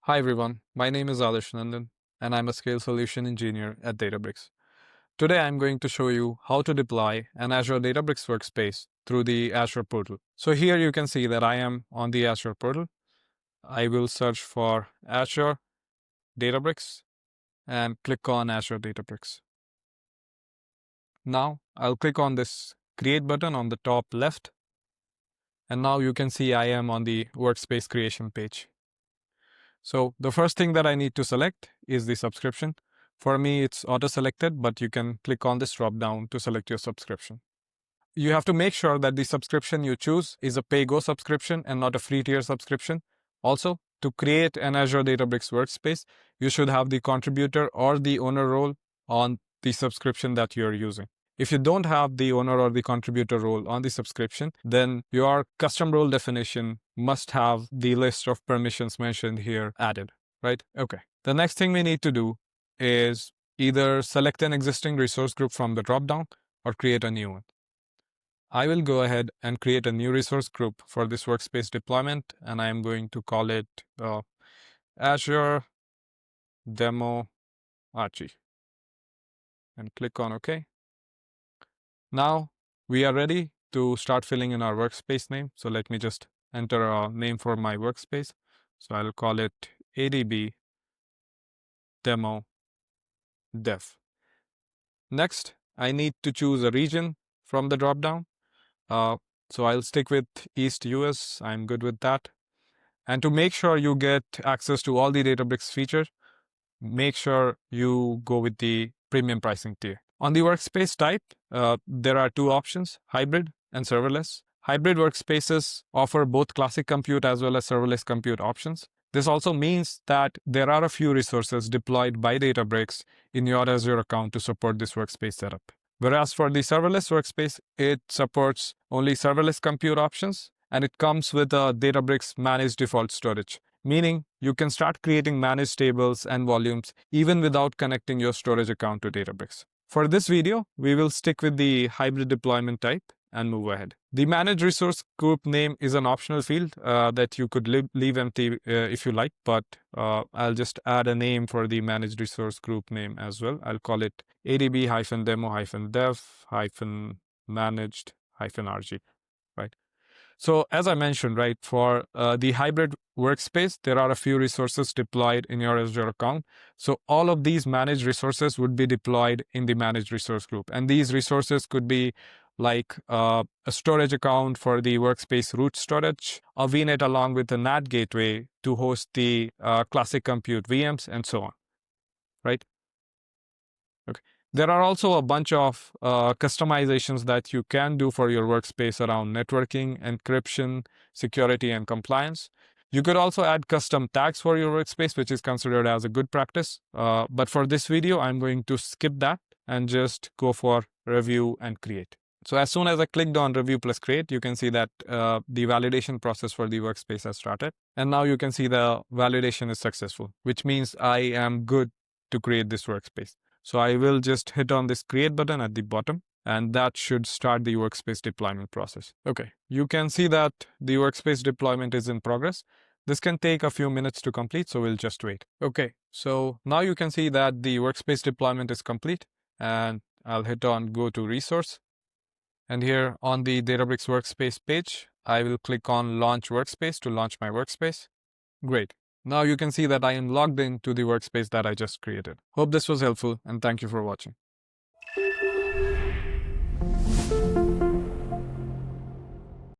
Hi everyone, my name is Adarsh Nandan and I'm a Scale Solution Engineer at Databricks. Today I'm going to show you how to deploy an Azure Databricks Workspace through the Azure portal. So here you can see that I am on the Azure portal. I will search for Azure Databricks and click on Azure Databricks. Now I'll click on this Create button on the top left. And now you can see I am on the Workspace creation page. So the first thing that I need to select is the subscription. For me, it's auto-selected, but you can click on this drop-down to select your subscription. You have to make sure that the subscription you choose is a pay-go subscription and not a free tier subscription. Also, to create an Azure Databricks Workspace, you should have the contributor or the owner role on the subscription that you're using. If you don't have the owner or the contributor role on the subscription, then your custom role definition must have the list of permissions mentioned here added, right? Okay. The next thing we need to do is either select an existing resource group from the dropdown or create a new one. I will go ahead and create a new resource group for this workspace deployment, and I am going to call it Azure Demo RG and click on OK. Now we are ready to start filling in our workspace name. So let me just enter a name for my workspace. So I'll call it ADB Demo Dev. Next, I need to choose a region from the dropdown. So I'll stick with East US. I'm good with that. And to make sure you get access to all the Databricks features, make sure you go with the premium pricing tier. On the workspace type, there are two options, hybrid and serverless. Hybrid workspaces offer both classic compute as well as serverless compute options. This also means that there are a few resources deployed by Databricks in your Azure account to support this workspace setup. Whereas for the serverless workspace, it supports only serverless compute options, and it comes with a Databricks managed default storage, meaning you can start creating managed tables and volumes even without connecting your storage account to Databricks. For this video, we will stick with the hybrid deployment type and move ahead. The managed resource group name is an optional field that you could leave empty if you like, but I'll just add a name for the managed resource group name as well. I'll call it adb-demo-dev-managed-rg, right? So as I mentioned, right, for the hybrid workspace, there are a few resources deployed in your Azure account. So all of these managed resources would be deployed in the managed resource group. And these resources could be like a storage account for the workspace root storage, a VNet along with a NAT gateway to host the classic compute VMs, and so on, right? Okay. There are also a bunch of customizations that you can do for your workspace around networking, encryption, security, and compliance. You could also add custom tags for your workspace, which is considered as a good practice. But for this video, I'm going to skip that and just go for review and create. So as soon as I clicked on review plus create, you can see that the validation process for the workspace has started. And now you can see the validation is successful, which means I am good to create this workspace. So I will just hit on this create button at the bottom, and that should start the workspace deployment process. Okay, you can see that the workspace deployment is in progress. This can take a few minutes to complete, so we'll just wait. Okay, so now you can see that the workspace deployment is complete, and I'll hit on go to resource. And here on the Databricks Workspace page, I will click on Launch Workspace to launch my workspace. Great. Now you can see that I am logged into the workspace that I just created. Hope this was helpful, and thank you for watching.